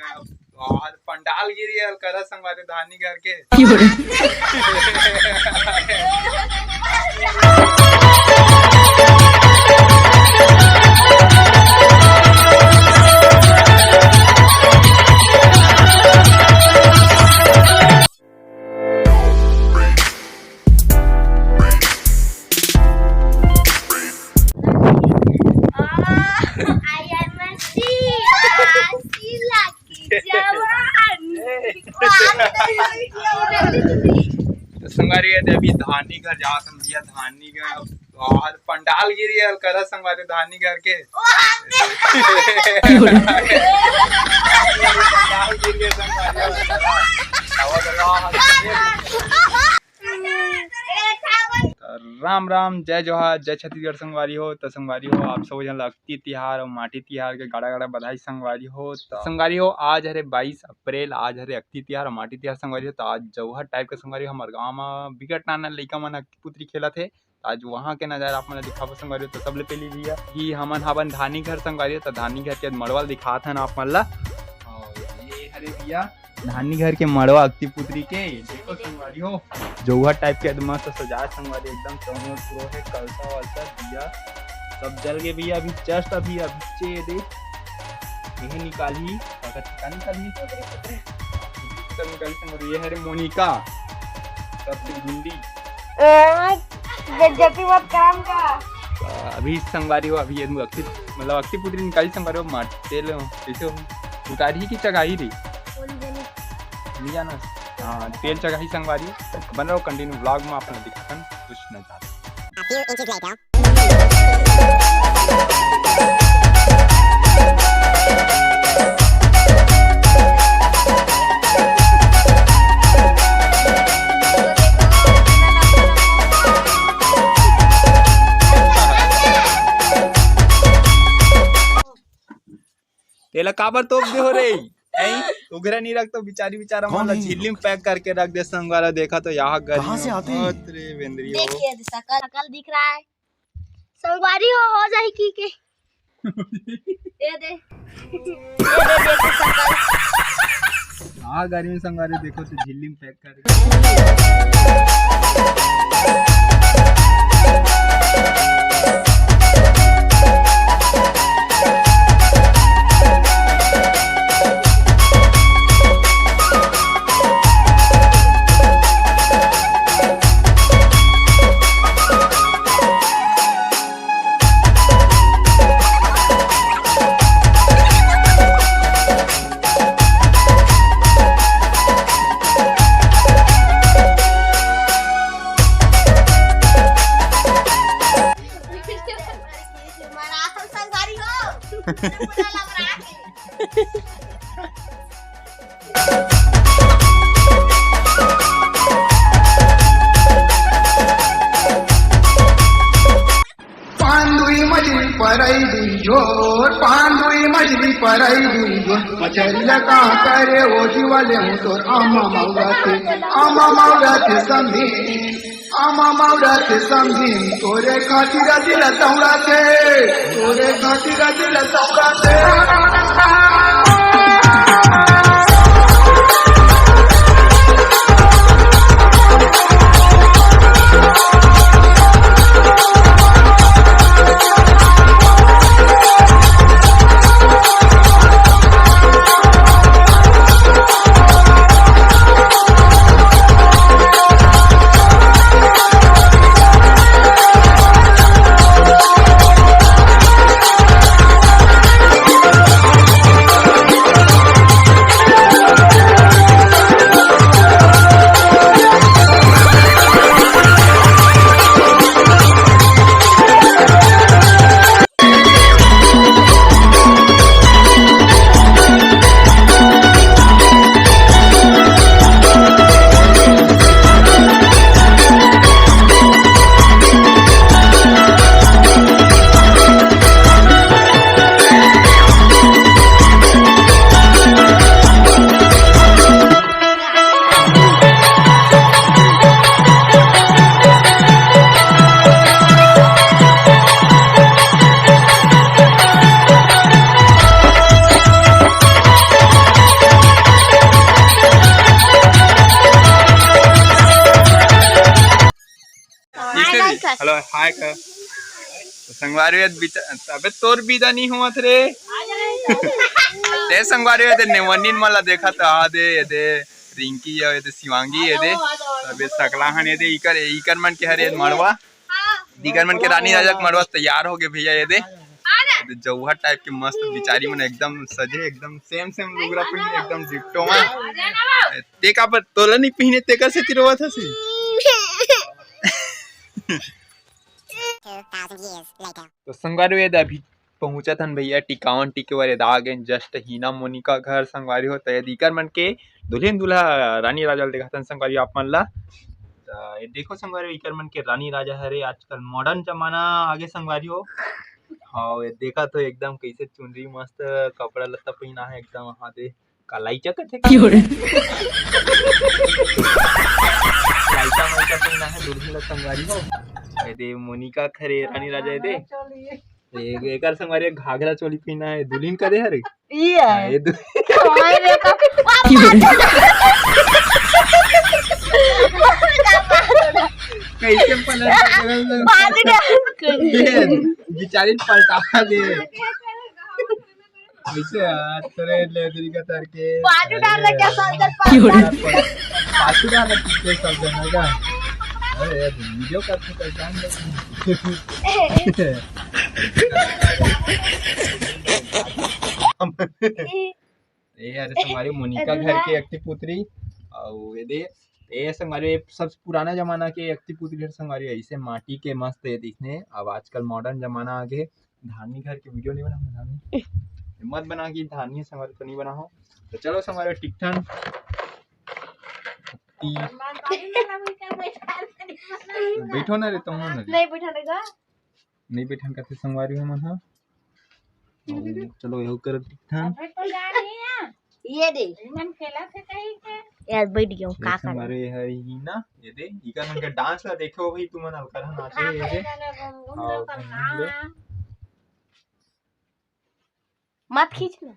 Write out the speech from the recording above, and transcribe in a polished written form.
और पंडाल गिरी है करा संगवारी धानी घर के संगवारी अभी धानी घर जात भैया धानी घर और पंडाल गिरी है करा संगवारी धानी घर के पंडाल गिरी है राम राम जय जोहार जय छत्तीसगढ़ संगवारी हो तो संगवारी हो आप सब जन अक्ति तिहार और माटी तिहार के गाड़ा गाड़ा बधाई संगवारी हो तो संगवारी हो आज हरे 22 अप्रैल आज हरे अक्ति तिहार और माटी तिहार संगवारी हो तो आज जौहर टाइप के संगवारी हमारे गाँव में बिकट नाना लइका मन अक्ति पुत्री खेला थे आज वहाँ के नजारा आप मन दिखावा संगवारी हो तो सबले पहली भैया ही हमन हवन धानी घर संगवारी हो तो धानी घर के मड़वा दिखात हन आप मन ला ये हरे भैया धानी घर के मड़वा अक्ति पुत्री के देखो संगवारी हो जौहर टाइप के मस्त सजाए संगवारी एकदम चौनो पुरो है कलसा वलसा दिया सब जल गए भैया अभी जस्ट अभी दे यही निकाली ये है रे मोनिका सबसे गुंडी मत काम का अभी संगवारी हो अभी मतलब अक्ति पुत्री निकाली संगवारी हो मार तेल कैसे उतारी की चगाई रही नहीं जाना हाँ तेल चगाही संगवारी बन रहा कंटिन्यू ब्लॉग में आपने दिखाता कुछ नजारा तेला काबर तोप दे हो रे उगरा नहीं रख तो बेचारा मतलब झिल्ली में पैक करके रख दे संगवारा देखा तो यहाँ कहाँ से आते हैं देखिए शकल दिख रहा है संगवारी हो जाए की के दे हाँ गाड़ी में संगवारी देखो तो झिल्ली में पैक करके पांडुई मछली पराई दुई जोर मछलिया कहाँ करे वो जीवाले हूँ तो आमा माउरा थे समझी तोरे खातिर दिल तौड़ा थे चलो हाय कर तो संगवारी अबे तोर बीदा नहीं हुआ थे ते संगवारी दे नेवनीन मला देखा तो आ दे रिंकी ये दे शिवांगी ये दे अबे सकला हन ये दे इकर मन के हरे मड़वा दीगर मन के रानी राजा के मड़वा तैयार हो गए भैया ये दे जौहर टाइप के मस्त बिचारी मन एकदम सजे एकदम सेम लुगरा पहने एकदम डिट्टो में ते का पर तोला नहीं पहने ते का से तिरवा था सी 2000 years later. तो संगवारी ये अभी पहुंचा थन भैया टिकावन टिके वाले दागे जस्ट हीना मोनिका घर संगवारी हो तय दीकर मन के दुल्हन दूल्हा रानी राजा देखा थन संगवारी आप मन ला ये देखो संगवारी इकर मन के रानी राजा हरे आजकल मॉडर्न जमाना आगे संगवारी हो हाँ ये देखा तो एकदम कैसे चुनरी मस्त कपड़ा लत्ता पहना है एकदम हाथ दे कालाई चकत है लाइटा माइटा पहना है दुल्हन संगवारी हो ये दे मोनिका खरे रानी राजा दे एकर संगवारी घाघरा चोली पहना है दुल्हन का दे हरे ये कैसे बिचारी पलटा दे कैसे तेरे लेदरी का तर के पानी डालना क्या संदर पाछू डालना कितने सब जना का अरे वीडियो करते पहचान ये अरे तुम्हारी मोनिका घर के एकती पुत्री और ये संगवारी सबसे पुराना जमाना के एकती पुत्री संगवारी ऐसे माटी के मस्त है दिखने अब आजकल मॉडर्न जमाना आ गए धानी घर के वीडियो नहीं बना मत बना की धानी संगवारी तो नहीं बना हो तो चलो संगवारी टिकटन बैठो ना रे तुम ना नहीं बैठानेगा नहीं बैठन करते संगवारी हो मन चलो यो कर टिकटन ये दे मन खेला थे कहीं के यार बैठ गया हूं का कर हमारे है ही ना ये दे इका मन के डांस ला देखो भाई तुम मन हल्का नाचे ये दे मत खींचना